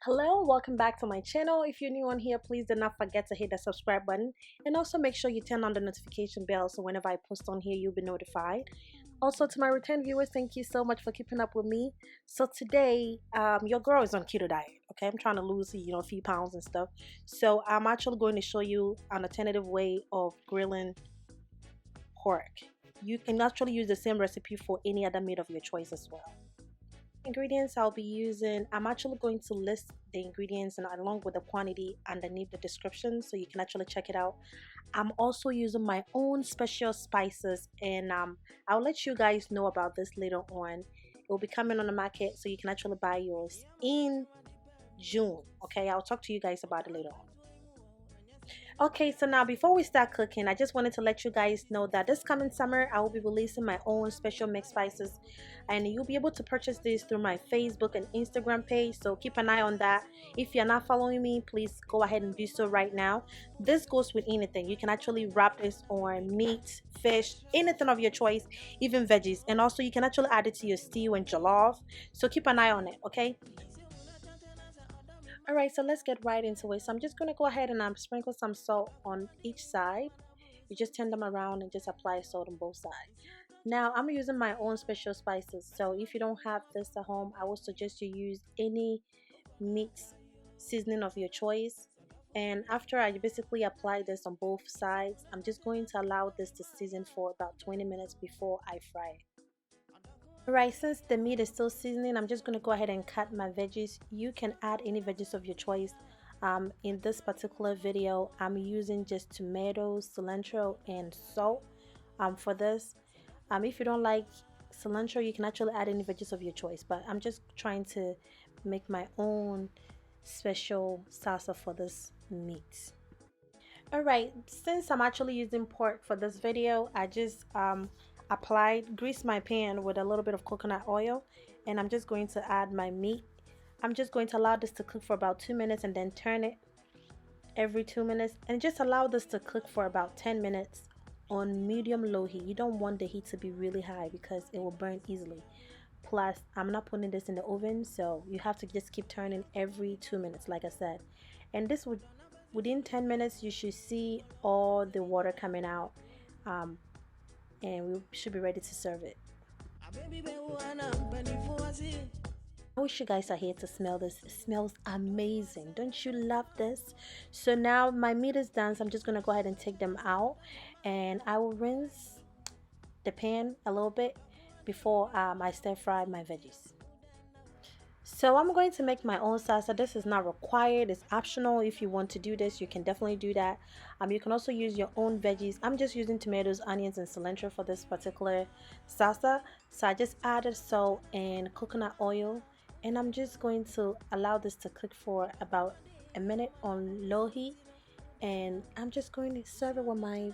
Hello, welcome back to my channel. If you're new on here, please do not forget to hit the subscribe button and also make sure you turn on the notification bell so whenever I post on here, you'll be notified. Also, to my return viewers, thank you so much for keeping up with me. So today, your girl is on keto diet. Okay, I'm trying to lose a few pounds and stuff. So I'm actually going to show you an alternative way of grilling pork. You can actually use the same recipe for any other meat of your choice as well. Ingredients I'll be using, I'm actually going to list the ingredients and along with the quantity underneath the description so you can actually check it out. I'm also using my own special spices, and I'll let you guys know about this later on. It will be coming on the market so you can actually buy yours in June. Okay, I'll talk to you guys about it later on. Okay, so now before we start cooking, I just wanted to let you guys know that this coming summer I will be releasing my own special mixed spices, and you'll be able to purchase these through my Facebook and Instagram page, so keep an eye on that. If you're not following me, please go ahead and do so right now. This goes with anything. You can actually wrap this on meat, fish, anything of your choice, even veggies, and also you can actually add it to your stew and jollof, so keep an eye on it. Okay, alright, so let's get right into it. So I'm just going to go ahead and sprinkle some salt on each side. You just turn them around and just apply salt on both sides. Now I'm using my own special spices, so if you don't have this at home, I would suggest you use any meat seasoning of your choice. And after I basically apply this on both sides, I'm just going to allow this to season for about 20 minutes before I fry it. Alright, since the meat is still seasoning, I'm just going to go ahead and cut my veggies. You can add any veggies of your choice. In this particular video, I'm using just tomatoes, cilantro, and salt for this. If you don't like cilantro, you can actually add any veggies of your choice, but I'm just trying to make my own special salsa for this meat. Alright, since I'm actually using pork for this video, I just grease my pan with a little bit of coconut oil, and I'm just going to add my meat. I'm just going to allow this to cook for about 2 minutes and then turn it every 2 minutes, and just allow this to cook for about 10 minutes on medium low heat. You don't want the heat to be really high because it will burn easily. Plus, I'm not putting this in the oven, so you have to just keep turning every 2 minutes like I said. And this would, within 10 minutes you should see all the water coming out, and we should be ready to serve it. I wish you guys are here to smell this. It smells amazing. Don't you love this? So now my meat is done, so I'm just going to go ahead and take them out, and I will rinse the pan a little bit before I stir fry my veggies. So I'm going to make my own salsa. This is not required, it's optional. If you want to do this, you can definitely do that. You can also use your own veggies. I'm just using tomatoes, onions, and cilantro for this particular salsa. So I just added salt and coconut oil, and I'm just going to allow this to cook for about a minute on low heat, and I'm just going to serve it with my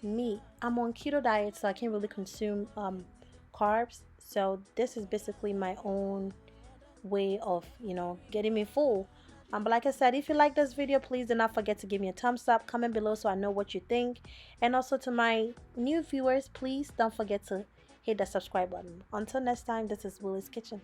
meat. I'm on keto diet, so I can't really consume carbs, so this is basically my own way of getting me full. But like I said, if you like this video, please do not forget to give me a thumbs up, comment below so I know what you think. And also to my new viewers, please don't forget to hit the subscribe button. Until next time, this is Willie's Kitchen.